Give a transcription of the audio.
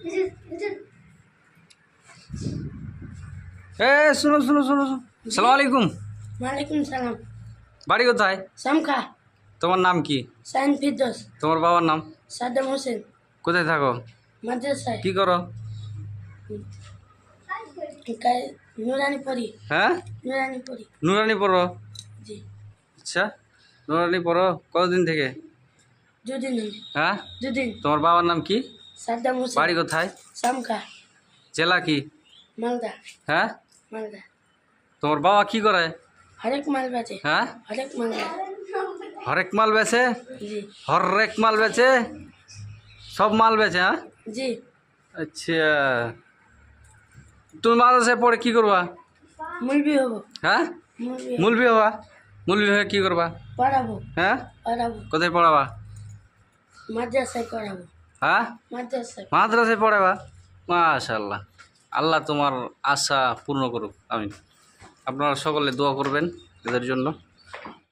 এ শুনো শুনো শুনো শুনো। সালাম আলাইকুম। ওয়ালাইকুম সালাম। বাড়ি কোথায়? শামখা। তোমার নাম কি? সাইন ফিরদৌস। তোমার বাবার নাম? সাদ্দাম হোসেন। কোথায় থাকো? মাদ্রাসায়। কি করো? নুরানি পড়ি। হ্যাঁ, নুরানি পড়ি। নুরানি পড়ো? জি। আচ্ছা, নুরানি পড়ো কতদিন থেকে? দুদিন। হ্যাঁ, দুদিন। তোমার বাবার নাম কি? সাদ্দাম হোসেন। বাড়ি কোথায়? শামখা। জেলা কি? মালদা। হ্যাঁ, মালদা। তোমার বাবা কি করে? হরেক মাল বেচে। হ্যাঁ, হরেক মাল বেচে। হরেক মাল বেচে? জি। হরেক মাল বেচে? সব মাল বেচে? হ্যাঁ, জি। আচ্ছা, তুমি মাদ্রাসায় পড়ে কি করবা? মুলবি হব। হ্যাঁ, মুলবি হব। মুলবি হবা? মুলবি হয়ে কি করবা? পড়াবো। হ্যাঁ, পড়াবো। কোথায় পড়াবা? মাদ্রাসায় পড়াবো। হ্যাঁ, মাদ্রাসায়। মাদ্রাসায় পড়াবা? মাশাআল্লাহ, আল্লাহ তোমার আশা পূর্ণ করুক। আমিন। আপনারা সকলে দোয়া করবেন এদের জন্য।